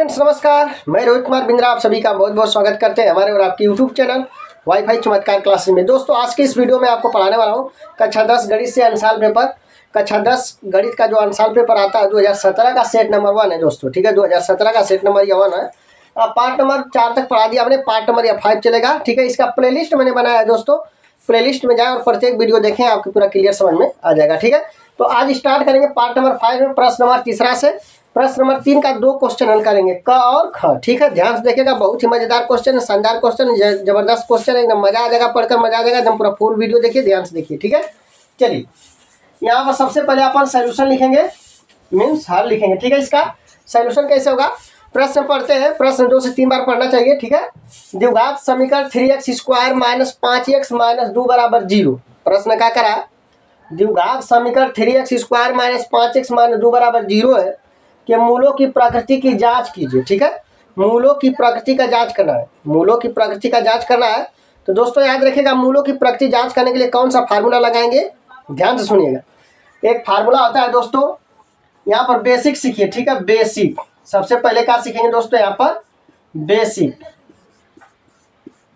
Friends नमस्कार, मैं रोहित कुमार बिंद्रा आप सभी का बहुत बहुत स्वागत करते हैं हमारे और आपके यूट्यूब चैनल वाईफाई चमत्कार क्लासेस में। दोस्तों आज के इस वीडियो में आपको पढ़ाने वाला हूँ कक्षा 10 गणित से अंशाल पेपर। कक्षा 10 गणित का जो अंशाल पेपर आता है 2017 का सेट नंबर 1 है दोस्तों, ठीक है। 2017 का सेट नंबर 1 है। पार्ट नंबर 4 तक पढ़ा दिया हमने, पार्ट नंबर 5 चलेगा, ठीक है। इसका प्ले लिस्ट मैंने बनाया है दोस्तों, प्ले लिस्ट में जाए और प्रत्येक वीडियो देखें, आपको पूरा क्लियर समझ में आ जाएगा, ठीक है। तो आज स्टार्ट करेंगे पार्ट नंबर 5 में प्रश्न नंबर 3 से। प्रश्न नंबर 3 का 2 क्वेश्चन हल करेंगे, क और ख, ठीक है। ध्यान से देखिएगा, बहुत ही मजेदार क्वेश्चन है, शानदार क्वेश्चन, जबरदस्त क्वेश्चन है, एकदम मजा आ जाएगा, पढ़कर मजा आ जाएगा, एकदम पूरा फुल वीडियो देखिए, ध्यान से देखिए, ठीक है। चलिए यहाँ पर सबसे पहले अपन सोल्यूशन लिखेंगे, मीन्स हल लिखेंगे, ठीक है। इसका सोल्यूशन कैसे होगा, प्रश्न पढ़ते हैं। प्रश्न 2 से 3 बार पढ़ना चाहिए, ठीक है। द्विघात समीकरण 3x² - 5x - 2 = 0। प्रश्न क्या करा, द्विघात समीकरण 3x² - 5x - 2 = 0 है कि मूलों की प्रकृति की जांच कीजिए, ठीक है। मूलों की प्रकृति का जांच करना है, मूलों की प्रकृति का जांच करना है। तो दोस्तों याद रखिएगा, मूलों की प्रकृति जांच करने के लिए कौन सा फार्मूला लगाएंगे, ध्यान से सुनिएगा। एक फार्मूला होता है दोस्तों, यहाँ पर बेसिक सीखिए, ठीक है। बेसिक सबसे पहले क्या सीखेंगे दोस्तों, यहाँ पर बेसिक,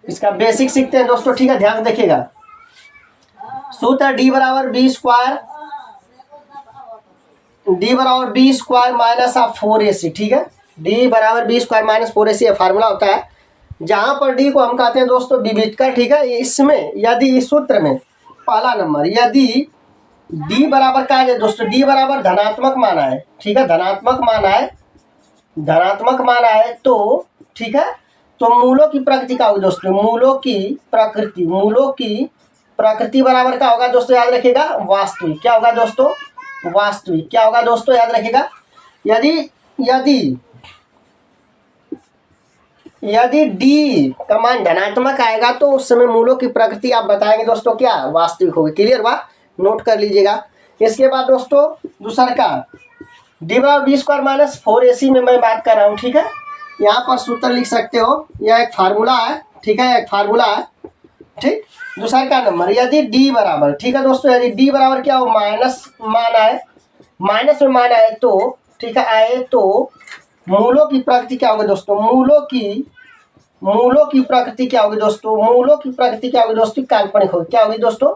इसका बेसिक सीखते हैं दोस्तों, ठीक है। ध्यान से देखिएगा, सूत्र D = b² - 4ac, ठीक है। D = b² - 4ac फार्मूला होता है, जहां पर D को हम कहते हैं दोस्तों विविधकर, ठीक है। इसमें यदि इस सूत्र में पहला नंबर यदि D बराबर क्या है दोस्तों, D बराबर धनात्मक माना है, ठीक है। धनात्मक माना है, धनात्मक माना है तो ठीक है, तो मूलों की प्रकृति क्या होगी दोस्तों, मूलों की प्रकृति, मूलों की प्रकृति बराबर क्या होगा दोस्तों, याद रखिएगा वास्तविक। क्या होगा दोस्तों, वास्तविक। क्या होगा दोस्तों, याद रखिएगा, यदि यदि यदि D का मान धनात्मक आएगा तो उस समय मूलों की प्रकृति आप बताएंगे दोस्तों क्या, वास्तविक होगी। क्लियर बा, नोट कर लीजिएगा। इसके बाद दोस्तों दूसरा का D = b² - 4ac में मैं बात कर रहा हूँ, ठीक है। यहाँ पर सूत्र लिख सकते हो, यह एक फार्मूला है, ठीक है, एक फार्मूला है, ठीक। दूसरा का नंबर यदि D बराबर, ठीक है दोस्तों, यदि D बराबर क्या हो, माइनस मान आए, माइनस में मान आए तो ठीक है, आए तो मूलों की प्रकृति क्या होगी दोस्तों, मूलों की प्रकृति क्या होगी दोस्तों, मूलों की प्रकृति क्या होगी दोस्तों, काल्पनिक होगी। क्या होगी दोस्तों,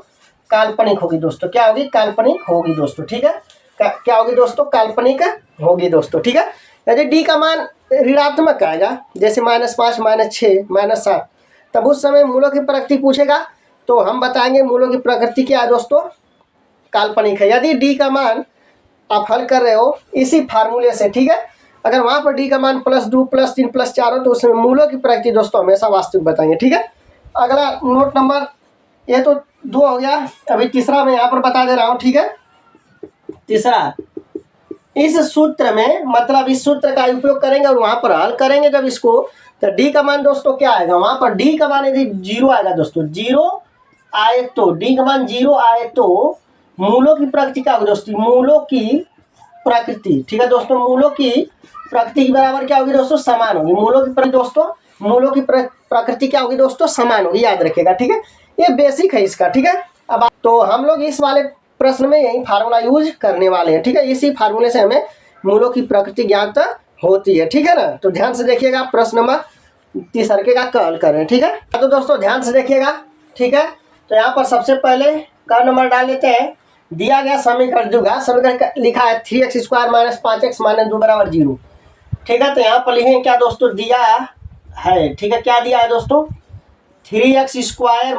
काल्पनिक होगी दोस्तों, क्या होगी, काल्पनिक होगी दोस्तों, ठीक है। क्या होगी दोस्तों, काल्पनिक होगी दोस्तों, ठीक है। यदि D का मान ऋणात्मक आएगा, जैसे -5 -6 -7, तब उस समय मूलों की प्रकृति पूछेगा तो हम बताएंगे मूलों की प्रकृति क्या है दोस्तों, काल्पनिक है। यदि D का मान आप हल कर रहे हो इसी फार्मूले से, ठीक है, अगर वहां पर D का मान +2 +3 +4 हो तो उसमें मूलों की प्रकृति दोस्तों हमेशा वास्तविक बताएंगे, ठीक है। अगला नोट नंबर, ये तो 2 हो गया, अभी तीसरा मैं यहाँ पर बता दे रहा हूँ, ठीक है। तीसरा, इस सूत्र में मतलब इस सूत्र का उपयोग करेंगे और वहां पर हल करेंगे जब इसको, तो D का मान दोस्तों क्या आएगा, वहां पर D का मान यदि 0 आएगा दोस्तों, 0 आए तो D का मान 0 आए तो मूलों की प्रकृति क्या होगी दोस्तों, मूलों की प्रकृति, ठीक है दोस्तों, मूलों की प्रकृति के बराबर क्या होगी दोस्तों, समान होगी। मूलों की प्रकृति दोस्तों, मूलों की प्रकृति क्या होगी दोस्तों, समान होगी, याद रखिएगा, ठीक है। ये बेसिक है इसका, ठीक है। अब तो हम लोग इस वाले प्रश्न में यही फार्मूला यूज करने वाले हैं, ठीक है। इसी फार्मूले से हमें मूलों की प्रकृति ज्ञात होती है, ठीक है ना। तो ध्यान से देखिएगा, प्रश्न नंबर 3 का हल करें, ठीक है। तो दोस्तों ध्यान से देखिएगा, ठीक है। तो यहाँ पर सबसे पहले का नंबर डाल लेते हैं। दिया गया समीकरण द्विघात समीकरण लिखा है 3x² - 5x - 2 = 0, ठीक है। तो यहाँ पर लिखेंगे क्या दोस्तों, दिया है, ठीक है। क्या दिया है दोस्तों, 3x² -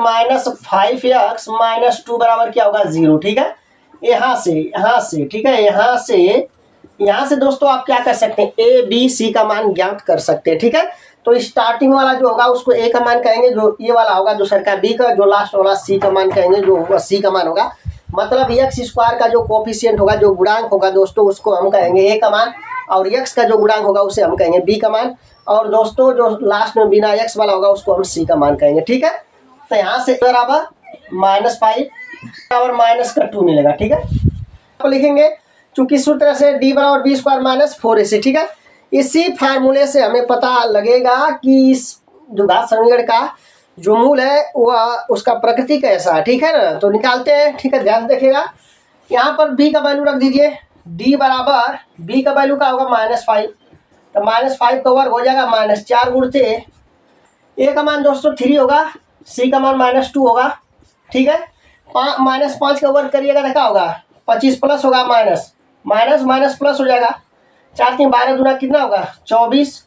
5x - 2 बराबर क्या होगा, 0, ठीक है। यहाँ से ठीक है, यहाँ से दोस्तों आप क्या कर सकते हैं, A B C का मान ज्ञात कर सकते हैं, ठीक है। तो स्टार्टिंग वाला जो होगा उसको A का मान कहेंगे, जो ये वाला होगा दूसरा का B का, जो लास्ट वाला C का मान कहेंगे, जो C का मान होगा। मतलब x² का जो कोफिशिएंट होगा, जो गुणांक होगा दोस्तों, उसको हम कहेंगे A का मान, और x का जो गुणांक होगा उसे हम कहेंगे B का मान, और दोस्तों जो लास्ट में बिना x वाला होगा उसको हम C का मान कहेंगे, ठीक है। तो यहाँ से बराबर -5 बराबर -2 मिलेगा, ठीक है। तो लिखेंगे चूंकि सूत्र से D = b² - 4ac, ठीक है। इसी फार्मूले से हमें पता लगेगा कि इस द्विघात समीकरण का जो मूल है वह उसका प्रकृति कैसा है, ठीक है ना। तो निकालते हैं, ठीक है। ध्यान से देखिएगा, यहाँ पर B का वैल्यू रख दीजिए, B का वैल्यू क्या होगा, -5, तो -5 का वर्ग हो जाएगा -4 गुणते ए का मान दोस्तों 3 होगा, सी का मान -2 होगा। ठीक है, -5 का वर्ग करिएगा तो क्या होगा 25 प्लस होगा माइनस माइनस माइनस प्लस हो जाएगा। 4 3 12 दूना कितना होगा 24,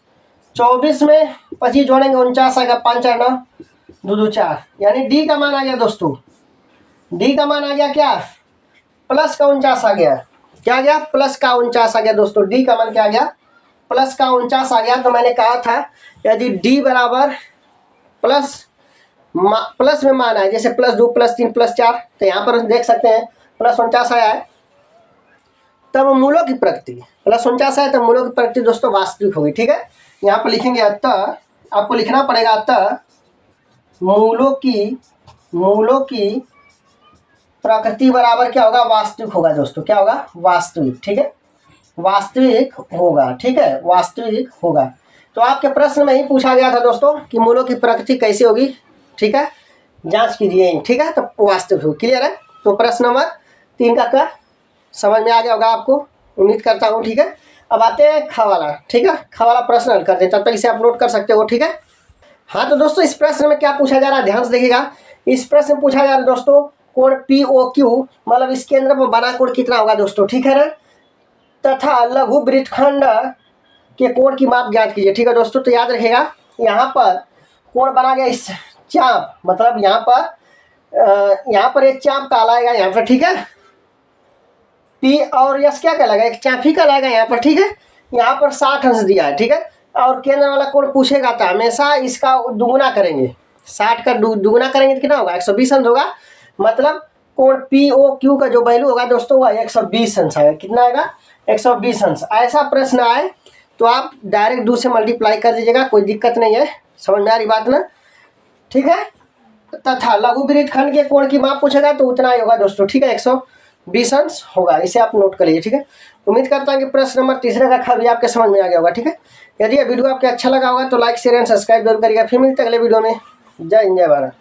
24 में 25 जोड़ेंगे 49 आएगा, 5 4 9 2 2 4, यानी डी का मान आ गया दोस्तों। डी का मान आ गया क्या प्लस का 49 आ गया। क्या आ गया प्लस का 49 आ गया दोस्तों। डी का मान क्या आ गया प्लस का 49 आ गया। तो मैंने कहा था यदि डी बराबर प्लस में मान आए, जैसे +2 +3 +4, तो यहाँ पर देख सकते हैं +49 आया है, तब मूलों की प्रकृति +49 आया तब मूलों की प्रकृति दोस्तों वास्तविक होगी। ठीक है, यहाँ पर लिखेंगे अतः, आपको लिखना पड़ेगा अतः मूलों की प्रकृति बराबर क्या होगा वास्तविक होगा दोस्तों। क्या होगा वास्तविक। ठीक है, वास्तविक होगा। ठीक है, वास्तविक होगा। तो आपके प्रश्न में ही पूछा गया था दोस्तों कि मूलों की प्रकृति कैसी होगी। ठीक है, जांच कीजिए। ठीक है, तो वास्तविक होगी। क्लियर है। तो प्रश्न नंबर 3 का समझ में आ गया होगा आपको, उम्मीद करता हूँ। ठीक है, अब आते हैं ख वाला। ठीक है, ख वाला प्रश्न हल करते हैं, तब तक इसे अपलोड कर सकते हो। ठीक है, हाँ तो दोस्तों इस प्रश्न में क्या पूछा जा रहा है ध्यान से देखिएगा। इस प्रश्न में पूछा जा रहा है दोस्तों कोण POQ, मतलब इस केंद्र पर बना कोण कितना होगा दोस्तों। ठीक है ना, तथा लघु वृत्तखंड के कोण की माप ज्ञात कीजिए। ठीक है दोस्तों, तो याद रखेगा यहाँ पर कोण बना गया इस चाप, मतलब यहाँ पर एक चाप कहलाएगा यहाँ पर। ठीक है, P और S क्या कहलाएगा एक चाप ही कहलाएगा यहाँ पर। ठीक है, यहाँ पर 60 अंश दिया है। ठीक है, और केंद्र वाला कोण पूछेगा तो हमेशा इसका दुगुना करेंगे। 60 का दुगुना करेंगे तो कितना होगा 120 अंश होगा। मतलब कोण POQ का जो वैल्यू होगा दोस्तों वह 120 अंश आएगा। कितना आएगा 120 अंश। ऐसा प्रश्न आए तो आप डायरेक्ट 2 से मल्टीप्लाई कर दीजिएगा, कोई दिक्कत नहीं है। समझ में आ रही बात ना। ठीक है, तथा लघु वृत्तखंड के कोण की माप पूछेगा तो उतना ही होगा दोस्तों। ठीक है, 120 अंश होगा। इसे आप नोट कर लीजिए। ठीक है, उम्मीद करता हूँ कि प्रश्न नंबर 3 का ख भी आपके समझ में आ गया होगा। ठीक है, यदि यह वीडियो आपको अच्छा लगा होगा तो लाइक शेयर एंड सब्सक्राइब जरूर करिएगा। फिर मिलते हैं अगले वीडियो में। जय हिंद जय भारत।